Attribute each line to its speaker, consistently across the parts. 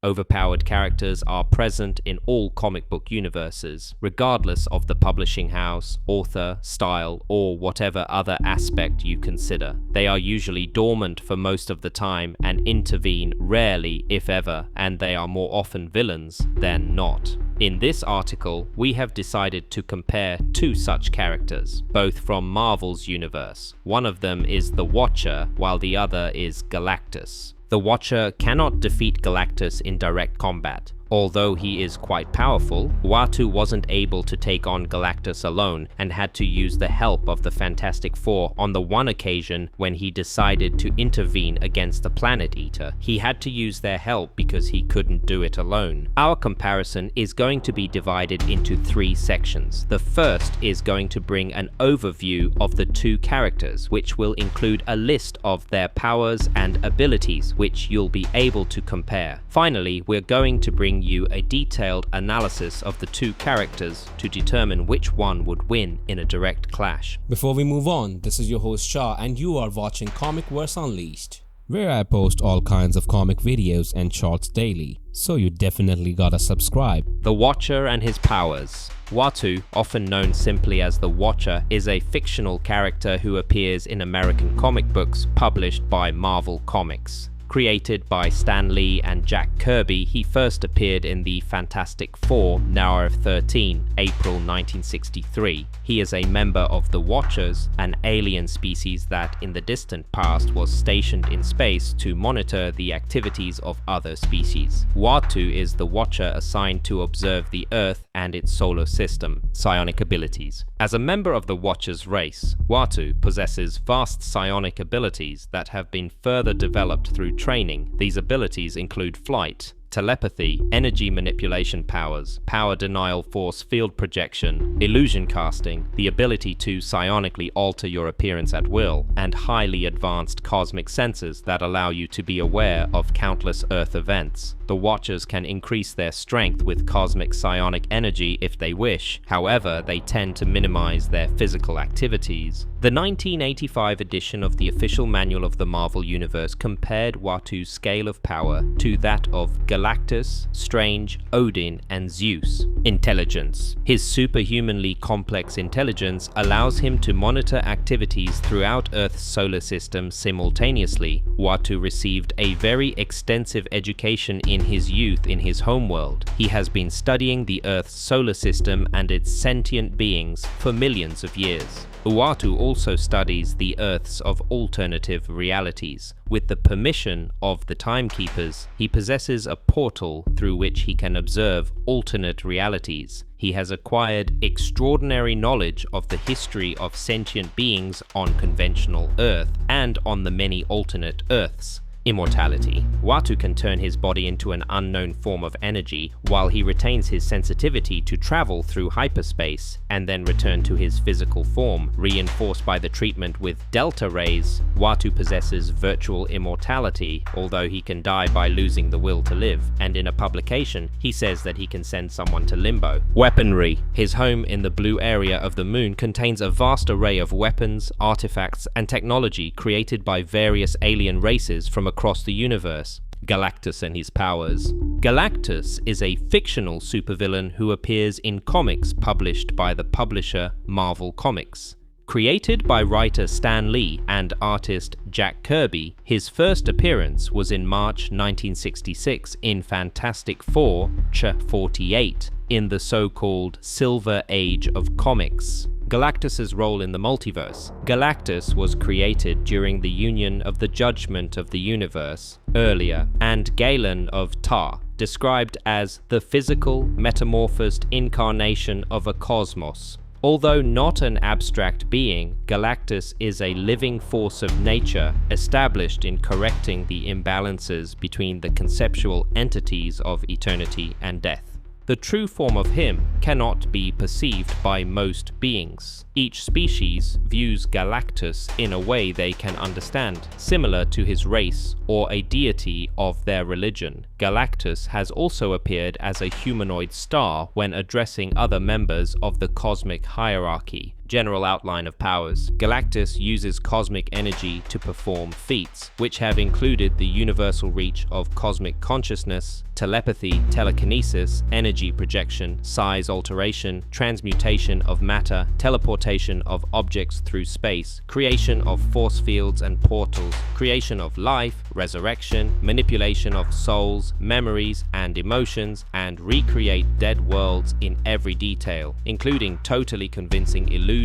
Speaker 1: Overpowered characters are present in all comic book universes, regardless of the publishing house, author, style, or whatever other aspect you consider. They are usually dormant for most of the time and intervene rarely, if ever, and they are more often villains than not. In this article, we have decided to compare two such characters, both from Marvel's universe. One of them is the Watcher, while the other is Galactus. The Watcher cannot defeat Galactus in direct combat. Although he is quite powerful, Uatu wasn't able to take on Galactus alone and had to use the help of the Fantastic Four on the one occasion when he decided to intervene against the Planet Eater. He had to use their help because he couldn't do it alone. Our comparison is going to be divided into three sections. The first is going to bring an overview of the two characters, which will include a list of their powers and abilities, which you'll be able to compare. Finally, we're going to bring you a detailed analysis of the two characters to determine which one would win in a direct clash.
Speaker 2: Before we move on, this is your host Shah and you are watching Comicverse Unleashed, where I post all kinds of comic videos and shorts daily, so you definitely gotta subscribe.
Speaker 1: The Watcher and his powers. Uatu, often known simply as the Watcher, is a fictional character who appears in American comic books published by Marvel Comics. Created by Stan Lee and Jack Kirby, he first appeared in the Fantastic Four, Hour of 13, April 1963. He is a member of the Watchers, an alien species that in the distant past was stationed in space to monitor the activities of other species. Uatu is the Watcher assigned to observe the Earth and its solar system. Psionic abilities. As a member of the Watcher's race, Uatu possesses vast psionic abilities that have been further developed through training. These abilities include flight, telepathy, energy manipulation powers, power denial force field projection, illusion casting, the ability to psionically alter your appearance at will, and highly advanced cosmic senses that allow you to be aware of countless Earth events. The Watchers can increase their strength with cosmic psionic energy if they wish, however, they tend to minimize their physical activities. The 1985 edition of the official manual of the Marvel Universe compared Uatu's scale of power to that of Galactus, Strange, Odin, and Zeus. Intelligence. His superhumanly complex intelligence allows him to monitor activities throughout Earth's solar system simultaneously. Uatu received a very extensive education in his youth in his homeworld. He has been studying the Earth's solar system and its sentient beings for millions of years. Uatu also studies the Earths of alternative realities. With the permission of the Timekeepers, he possesses a portal through which he can observe alternate realities. He has acquired extraordinary knowledge of the history of sentient beings on conventional Earth and on the many alternate Earths. Immortality. Uatu can turn his body into an unknown form of energy while he retains his sensitivity to travel through hyperspace and then return to his physical form. Reinforced by the treatment with delta rays, Uatu possesses virtual immortality, although he can die by losing the will to live, and in a publication he says that he can send someone to limbo. Weaponry. His home in the blue area of the moon contains a vast array of weapons, artifacts, and technology created by various alien races from across the universe. Galactus and his powers. Galactus is a fictional supervillain who appears in comics published by the publisher Marvel Comics. Created by writer Stan Lee and artist Jack Kirby, his first appearance was in March 1966 in Fantastic Four, ch. 48, in the so-called Silver Age of Comics. Galactus's role in the multiverse. Galactus was created during the union of the Judgment of the Universe, earlier, and Galen of Tar, described as the physical, metamorphosed incarnation of a cosmos. Although not an abstract being, Galactus is a living force of nature established in correcting the imbalances between the conceptual entities of eternity and death. The true form of him cannot be perceived by most beings. Each species views Galactus in a way they can understand, similar to his race or a deity of their religion. Galactus has also appeared as a humanoid star when addressing other members of the cosmic hierarchy. General outline of powers. Galactus uses cosmic energy to perform feats, which have included the universal reach of cosmic consciousness, telepathy, telekinesis, energy projection, size alteration, transmutation of matter, teleportation of objects through space, creation of force fields and portals, creation of life, resurrection, manipulation of souls, memories, and emotions, and recreate dead worlds in every detail, including totally convincing illusions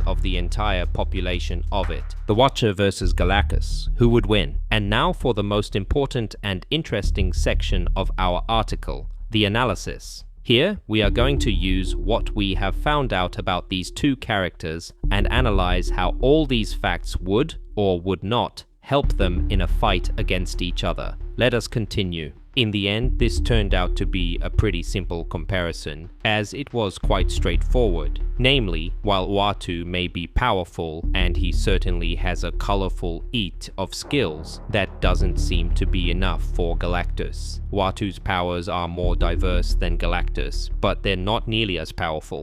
Speaker 1: of the entire population of it. The Watcher versus Galactus. Who would win? And now for the most important and interesting section of our article, the analysis. Here, we are going to use what we have found out about these two characters and analyze how all these facts would or would not help them in a fight against each other. Let us continue. In the end, this turned out to be a pretty simple comparison, as it was quite straightforward. Namely, while Uatu may be powerful, and he certainly has a colorful eat of skills, that doesn't seem to be enough for Galactus. Uatu's powers are more diverse than Galactus, but they're not nearly as powerful.